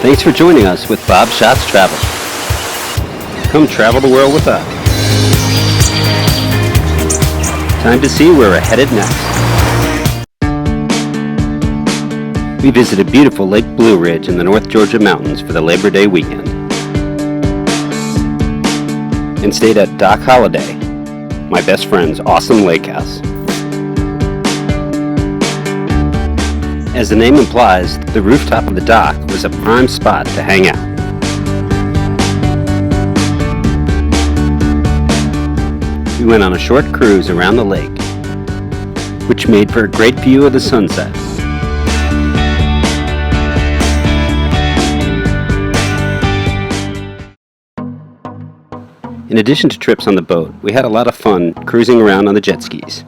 Thanks for joining us with Bob Schatz Travel. Come travel the world with us. Time to see where we're headed next. We visited beautiful Lake Blue Ridge in the North Georgia mountains for the Labor Day weekend and stayed at Dock Holiday, my best friend's awesome lake house. As the name implies, the rooftop of the dock was a prime spot to hang out. We went on a short cruise around the lake, which made for a great view of the sunset. In addition to trips on the boat, we had a lot of fun cruising around on the jet skis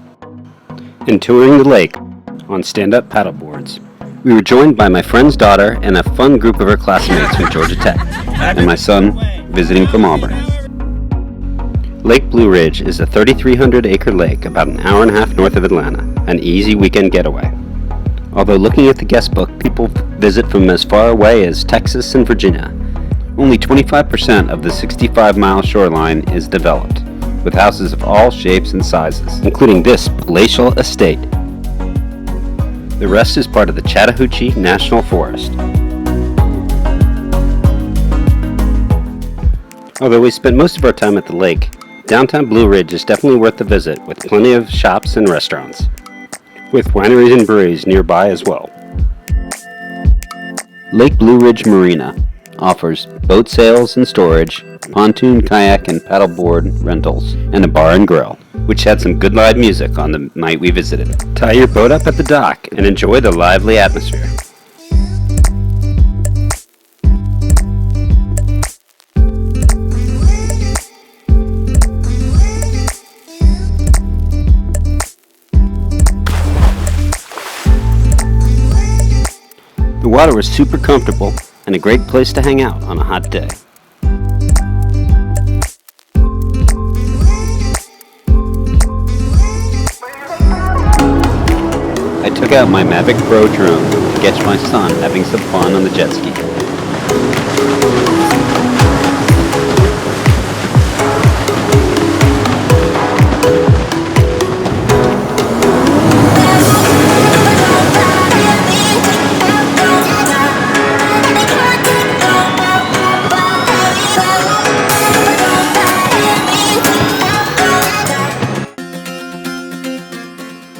and touring the lake on stand-up paddleboards. We were joined by my friend's daughter and a fun group of her classmates from Georgia Tech, and my son visiting from Auburn. Lake Blue Ridge is a 3,300-acre lake about an hour and a half north of Atlanta, an easy weekend getaway. Although looking at the guest book, people visit from as far away as Texas and Virginia. Only 25% of the 65-mile shoreline is developed, with houses of all shapes and sizes, including this palatial estate. The rest is part of the Chattahoochee National Forest. Although we spent most of our time at the lake, downtown Blue Ridge is definitely worth the visit, with plenty of shops and restaurants, with wineries and breweries nearby as well. Lake Blue Ridge Marina offers boat sales and storage, pontoon, kayak, and paddleboard rentals, and a bar and grill, which had some good live music on the night we visited. Tie your boat up at the dock and enjoy the lively atmosphere. The water was super comfortable and a great place to hang out on a hot day. I took out my Mavic Pro drone to catch my son having some fun on the jet ski.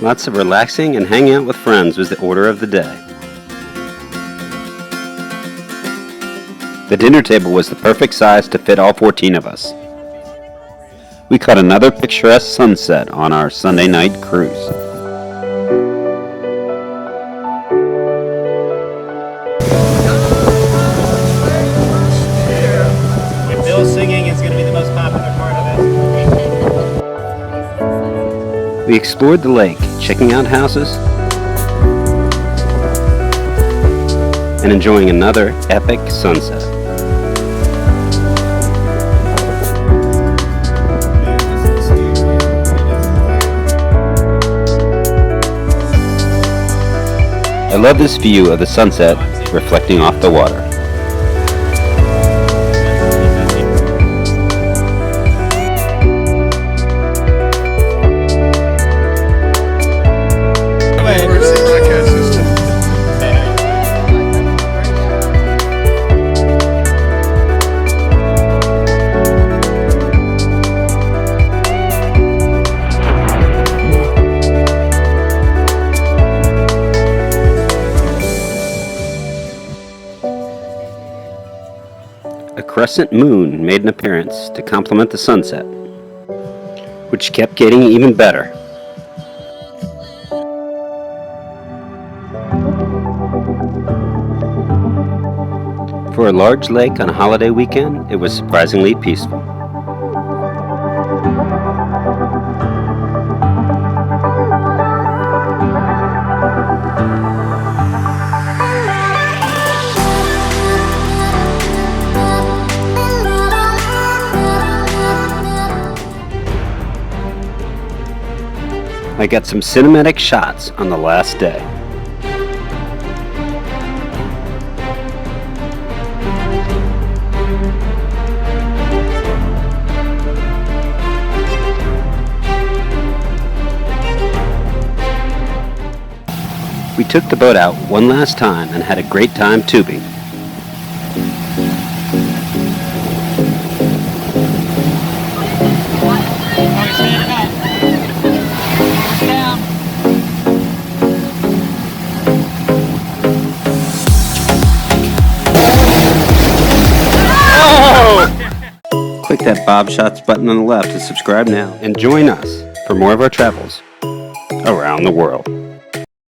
Lots of relaxing and hanging out with friends was the order of the day. The dinner table was the perfect size to fit all 14 of us. We caught another picturesque sunset on our Sunday night cruise. If Bill's singing, it's going to be the most popular part of it. We explored the lake, checking out houses and enjoying another epic sunset. I love this view of the sunset reflecting off the water. A crescent moon made an appearance to complement the sunset, which kept getting even better. For a large lake on a holiday weekend, it was surprisingly peaceful. I got some cinematic shots on the last day. We took the boat out one last time and had a great time tubing. Click that Bob Shots button on the left to subscribe now and join us for more of our travels around the world.